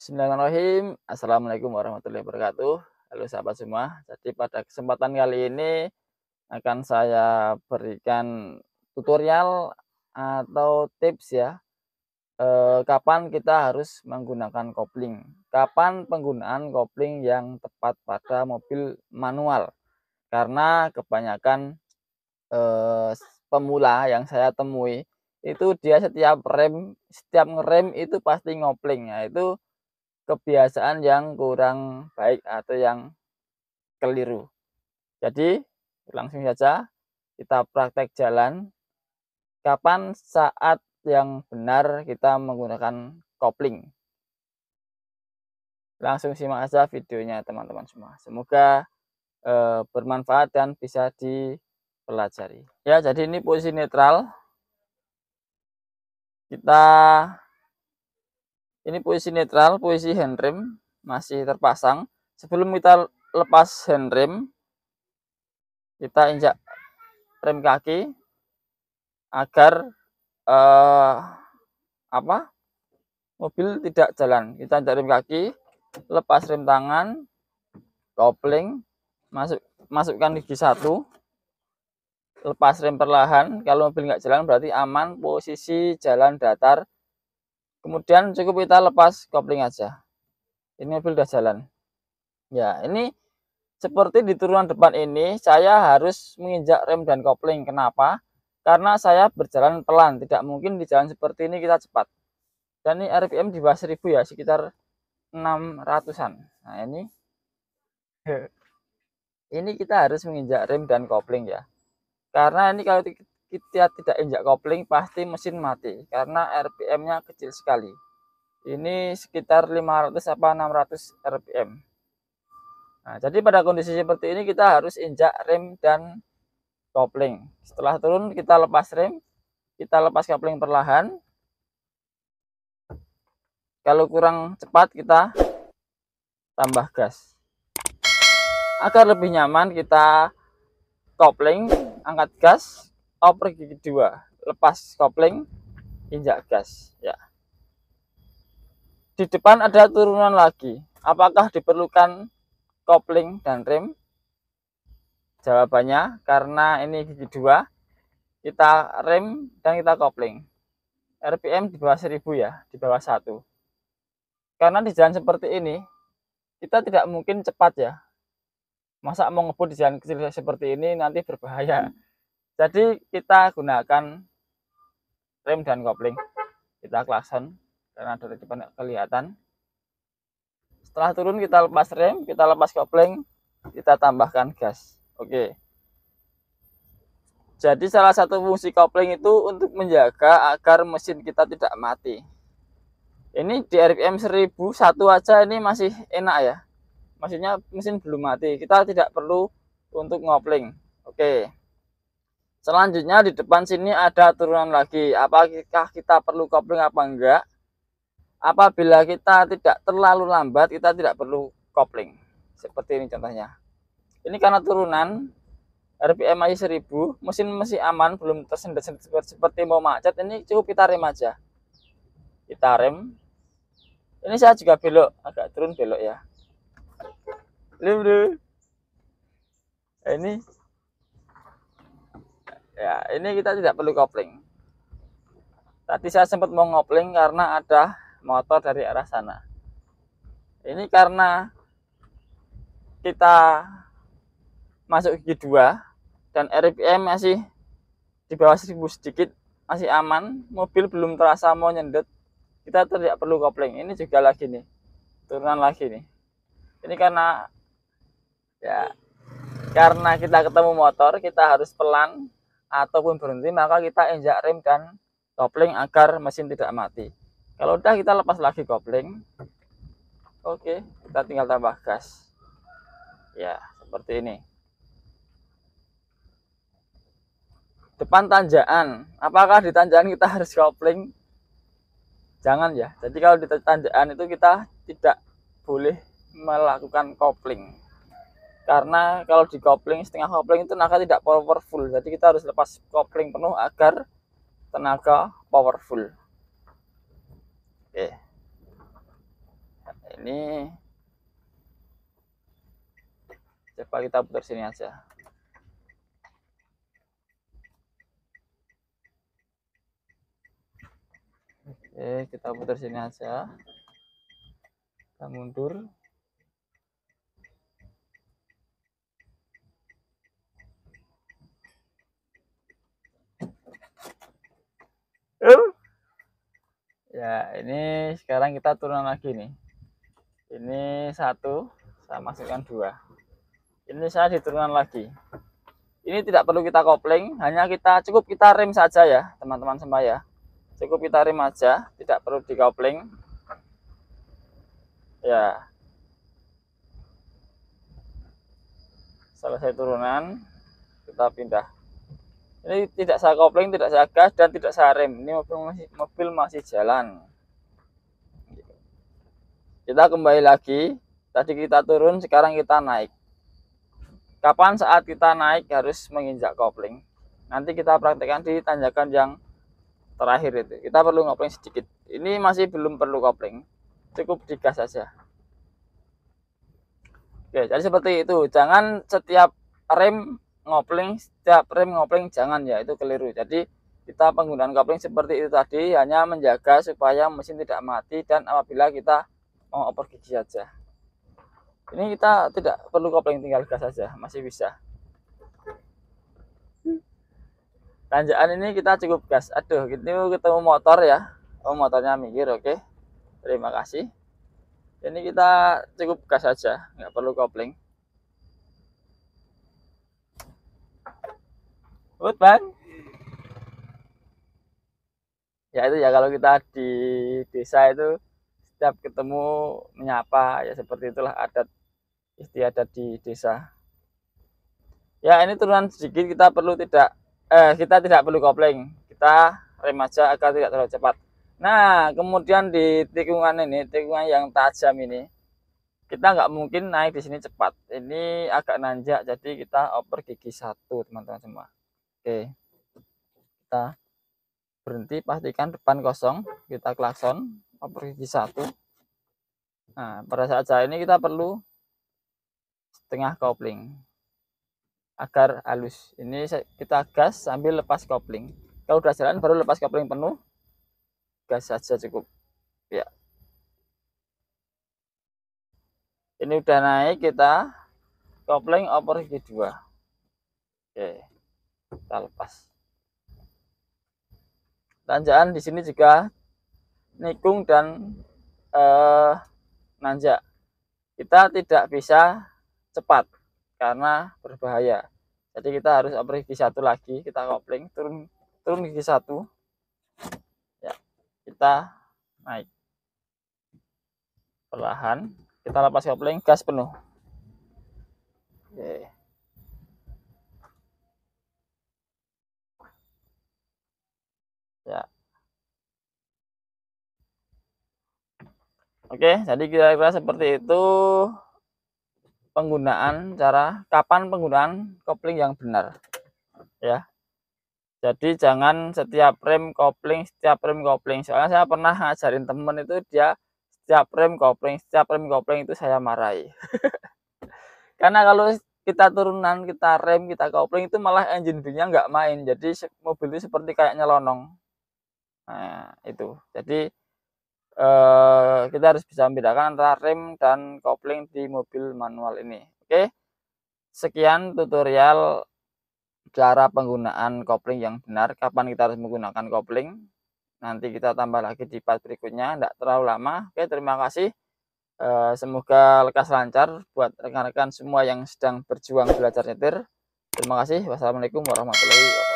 Bismillahirrahmanirrahim. Assalamualaikum warahmatullahi wabarakatuh. Halo sahabat semua. Jadi pada kesempatan kali ini akan saya berikan tutorial atau tips ya. Kapan kita harus menggunakan kopling. Kapan penggunaan kopling yang tepat pada mobil manual. Karena kebanyakan eh, pemula yang saya temui itu dia setiap ngerem itu pasti ngopling. Nah, itu kebiasaan yang kurang baik atau yang keliru. Jadi, langsung saja kita praktek jalan kapan saat yang benar kita menggunakan kopling. Langsung simak saja videonya teman-teman semua. Semoga bermanfaat dan bisa dipelajari. Ya, jadi ini posisi netral. Ini posisi netral, posisi handrem masih terpasang. Sebelum kita lepas handrem, kita injak rem kaki agar mobil tidak jalan. Kita injak rem kaki, lepas rem tangan, kopling, masukkan gigi 1, lepas rem perlahan. Kalau mobil nggak jalan berarti aman, posisi jalan datar. Kemudian cukup kita lepas kopling aja. Ini mobil udah jalan. Ya, ini seperti di turunan depan ini, saya harus menginjak rem dan kopling. Kenapa? Karena saya berjalan pelan. Tidak mungkin di jalan seperti ini kita cepat. Dan ini RPM di bawah 1000 ya, sekitar 600-an. Nah, ini kita harus menginjak rem dan kopling ya. Karena ini kalau kita tidak injak kopling, pasti mesin mati. Karena RPM-nya kecil sekali. Ini sekitar 500 apa 600 RPM. Nah, jadi pada kondisi seperti ini kita harus injak rem dan kopling. Setelah turun kita lepas rem, kita lepas kopling perlahan. Kalau kurang cepat kita tambah gas. Agar lebih nyaman kita kopling, angkat gas, oper gigi 2, lepas kopling, injak gas ya. Di depan ada turunan lagi. Apakah diperlukan kopling dan rem? Jawabannya karena ini gigi 2, kita rem dan kita kopling. RPM di bawah 1000 ya, di bawah 1. Karena di jalan seperti ini kita tidak mungkin cepat ya. Masa mau ngebut di jalan kecil seperti ini nanti berbahaya. Jadi kita gunakan rem dan kopling. Kita klakson karena dari depan kelihatan. Setelah turun kita lepas rem, kita lepas kopling, kita tambahkan gas. Oke. Jadi salah satu fungsi kopling itu untuk menjaga agar mesin kita tidak mati. Ini di RPM 1001 aja ini masih enak ya. Maksudnya mesin belum mati. Kita tidak perlu untuk ngopling. Oke. Selanjutnya di depan sini ada turunan lagi. Apakah kita perlu kopling apa enggak? Apabila kita tidak terlalu lambat, kita tidak perlu kopling. Seperti ini contohnya. Ini karena turunan RPM masih 1000, mesin masih aman, belum tersendat-sendat seperti mau macet. Ini cukup kita rem aja. Kita rem. Ini saya juga belok, agak turun belok ya. Bro. Ini ya, ini kita tidak perlu kopling. Tadi saya sempat mau ngopling karena ada motor dari arah sana. Ini karena kita masuk gigi 2 dan RPM masih di bawah 1000 sedikit, masih aman, mobil belum terasa mau nyendet, kita tidak perlu kopling. Ini juga lagi nih, turunan lagi nih. Ini karena kita ketemu motor, kita harus pelan ataupun berhenti, maka kita injak rem dan kopling agar mesin tidak mati. Kalau udah kita lepas lagi kopling. Oke, kita tinggal tambah gas. Ya, seperti ini. Depan tanjakan, apakah di tanjakan kita harus kopling? Jangan ya. Jadi kalau di tanjakan itu kita tidak boleh melakukan kopling. Karena kalau di kopling, setengah kopling itu tenaga tidak powerful. Jadi kita harus lepas kopling penuh agar tenaga powerful. Oke. ini coba kita putar sini aja. Oke, kita putar sini aja. Kita mundur. Ya, ini sekarang kita turun lagi nih. Ini 1, saya masukkan 2. Ini saya diturunkan lagi. Ini tidak perlu kita kopling, hanya cukup kita rem saja ya, teman-teman semua ya. Cukup kita rem aja, tidak perlu dikopling. Ya. Selesai turunan, kita pindah. Ini tidak saya kopling, tidak saya gas, dan tidak saya rem. Ini mobil masih jalan. Kita kembali lagi. Tadi kita turun, sekarang kita naik. Kapan saat kita naik harus menginjak kopling. Nanti kita praktekkan di tanjakan yang terakhir itu. Kita perlu kopling sedikit. Ini masih belum perlu kopling. Cukup digas saja. Oke, jadi seperti itu. Jangan setiap rem ngopling, jangan ya, itu keliru. Jadi kita penggunaan kopling seperti itu tadi hanya menjaga supaya mesin tidak mati dan apabila kita mau oper gigi saja. Ini kita tidak perlu kopling, tinggal gas saja, masih bisa. Tanjakan ini kita cukup gas. Aduh, itu ketemu motor ya. Oh, motornya minggir, oke. Terima kasih. Ini kita cukup gas saja, nggak perlu kopling. Good, Bang. Ya itu ya, kalau kita di desa itu setiap ketemu menyapa ya, seperti itulah adat istiadat di desa. Ya, ini turunan sedikit, kita tidak perlu kopling. Kita rem aja agar tidak terlalu cepat. Nah, kemudian di tikungan yang tajam ini, kita nggak mungkin naik di sini cepat. Ini agak nanjak, jadi kita oper gigi 1, teman-teman semua. Oke, kita berhenti, pastikan depan kosong, kita klakson, oper gigi 1. Nah, pada saat ini kita perlu setengah kopling agar halus. Ini kita gas sambil lepas kopling. Kalau udah jalan baru lepas kopling penuh, gas saja cukup ya. Ini udah naik, kita kopling oper gigi 2. Oke, kita lepas. Tanjakan di sini juga nikung dan nanjak. Kita tidak bisa cepat karena berbahaya. Jadi kita harus oper gigi 1 lagi, kita kopling, turun gigi 1. Ya, kita naik. Perlahan, kita lepas kopling, gas penuh. Oke. Ya. Oke, jadi kira-kira seperti itu kapan penggunaan kopling yang benar ya. Jadi jangan setiap rem kopling. Soalnya saya pernah ngajarin temen itu, dia setiap rem kopling itu saya marahi. Karena kalau kita turunan, kita rem, kita kopling itu malah engine B-nya nggak main. Jadi mobil itu seperti kayak nyelonong. Nah, itu. Jadi kita harus bisa membedakan antara rem dan kopling di mobil manual ini. Oke, sekian tutorial cara penggunaan kopling yang benar, kapan kita harus menggunakan kopling. Nanti kita tambah lagi di part berikutnya, tidak terlalu lama. Oke, terima kasih. Semoga lekas lancar buat rekan-rekan semua yang sedang berjuang belajar nyetir. Terima kasih. Wassalamualaikum warahmatullahi wabarakatuh.